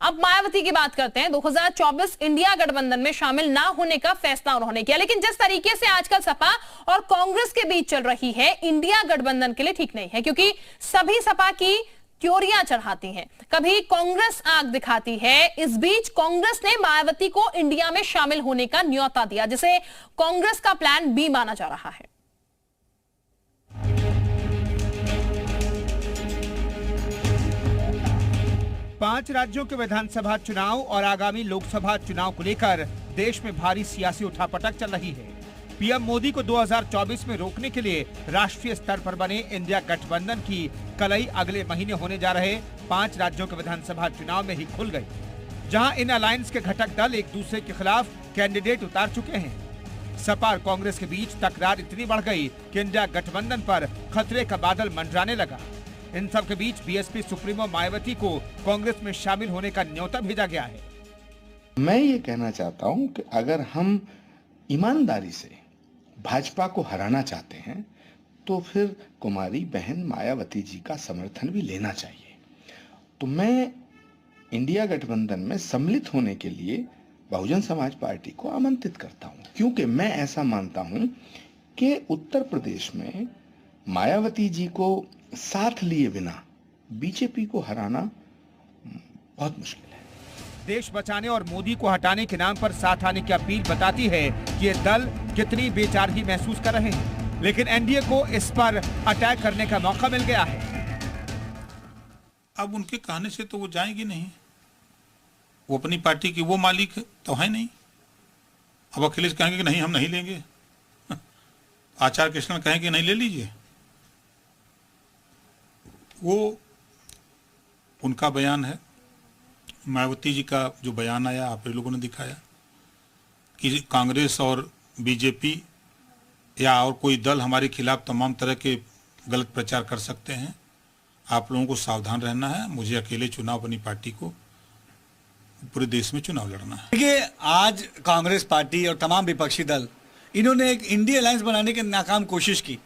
अब मायावती की बात करते हैं। 2024 इंडिया गठबंधन में शामिल ना होने का फैसला उन्होंने किया, लेकिन जिस तरीके से आजकल सपा और कांग्रेस के बीच चल रही है, इंडिया गठबंधन के लिए ठीक नहीं है, क्योंकि सभी सपा की त्योरियां चढ़ाती हैं, कभी कांग्रेस आंख दिखाती है। इस बीच कांग्रेस ने मायावती को इंडिया में शामिल होने का न्योता दिया, जिसे कांग्रेस का प्लान बी माना जा रहा है। पांच राज्यों के विधानसभा चुनाव और आगामी लोकसभा चुनाव को लेकर देश में भारी सियासी उठापटक चल रही है। पीएम मोदी को 2024 में रोकने के लिए राष्ट्रीय स्तर पर बने इंडिया गठबंधन की कलई अगले महीने होने जा रहे 5 राज्यों के विधानसभा चुनाव में ही खुल गई, जहां इन अलायंस के घटक दल एक दूसरे के खिलाफ कैंडिडेट उतार चुके हैं। सपा और कांग्रेस के बीच तकरार इतनी बढ़ गई कि इंडिया गठबंधन पर खतरे का बादल मंडराने लगा। इन सब के बीच बीएसपी सुप्रीमो मायावती को कांग्रेस में शामिल होने का न्योता भेजा गया है। मैं ये कहना चाहता हूं कि अगर हम ईमानदारी से भाजपा को हराना चाहते हैं तो फिर कुमारी बहन मायावती जी का समर्थन भी लेना चाहिए। तो मैं इंडिया गठबंधन में सम्मिलित होने के लिए बहुजन समाज पार्टी को आमंत्रित करता हूं, क्योंकि मैं ऐसा मानता हूं कि उत्तर प्रदेश में मायावती जी को साथ लिए बिना बीजेपी को हराना बहुत मुश्किल है। देश बचाने और मोदी को हटाने के नाम पर साथ आने की अपील बताती है कि ये दल कितनी बेचारगी महसूस कर रहे हैं, लेकिन एनडीए को इस पर अटैक करने का मौका मिल गया है। अब उनके कहने से तो वो जाएंगे नहीं, वो अपनी पार्टी की वो मालिक तो है नहीं। अब अखिलेश कहेंगे कि नहीं हम नहीं लेंगे, आचार्य कृष्ण कहेंगे नहीं ले लीजिए। वो उनका बयान है। मायावती जी का जो बयान आया आप लोगों ने दिखाया कि कांग्रेस और बीजेपी या और कोई दल हमारे खिलाफ तमाम तरह के गलत प्रचार कर सकते हैं, आप लोगों को सावधान रहना है। मुझे अकेले चुनाव अपनी पार्टी को पूरे देश में चुनाव लड़ना है। देखिए, आज कांग्रेस पार्टी और तमाम विपक्षी दल इन्होंने एक इंडिया अलायंस बनाने की नाकाम कोशिश की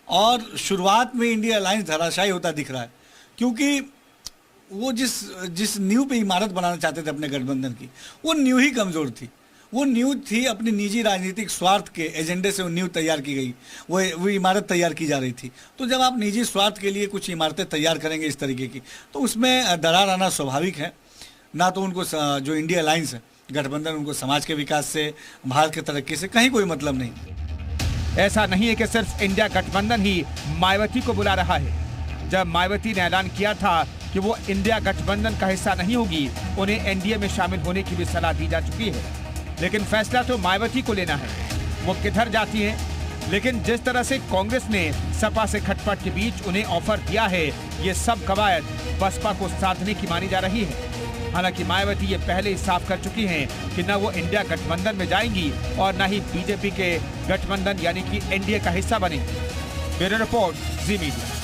और शुरुआत में इंडिया अलायंस धराशायी होता दिख रहा है, क्योंकि वो जिस नींव पे इमारत बनाना चाहते थे अपने गठबंधन की, वो नींव ही कमजोर थी। वो नींव थी अपनी निजी राजनीतिक स्वार्थ के एजेंडे से वो नींव तैयार की गई, वो इमारत तैयार की जा रही थी। तो जब आप निजी स्वार्थ के लिए कुछ इमारतें तैयार करेंगे इस तरीके की, तो उसमें दरार आना स्वाभाविक है। ना तो उनको जो इंडिया अलायंस है गठबंधन, उनको समाज के विकास से, भारत की तरक्की से कहीं कोई मतलब नहीं। ऐसा नहीं है कि सिर्फ इंडिया गठबंधन ही मायावती को बुला रहा है। जब मायावती ने ऐलान किया था कि वो इंडिया गठबंधन का हिस्सा नहीं होगी, उन्हें एनडीए में शामिल होने की भी सलाह दी जा चुकी है, लेकिन फैसला तो मायावती को लेना है, वो किधर जाती हैं। लेकिन जिस तरह से कांग्रेस ने सपा से खटपट के बीच उन्हें ऑफर दिया है, ये सब कवायद बसपा को साधने की मानी जा रही है। हालांकि मायावती ये पहले ही साफ कर चुकी हैं कि न वो इंडिया गठबंधन में जाएंगी और न ही बीजेपी के गठबंधन यानी कि एनडीए का हिस्सा बनेंगी। ब्यूरो रिपोर्ट, जी मीडिया।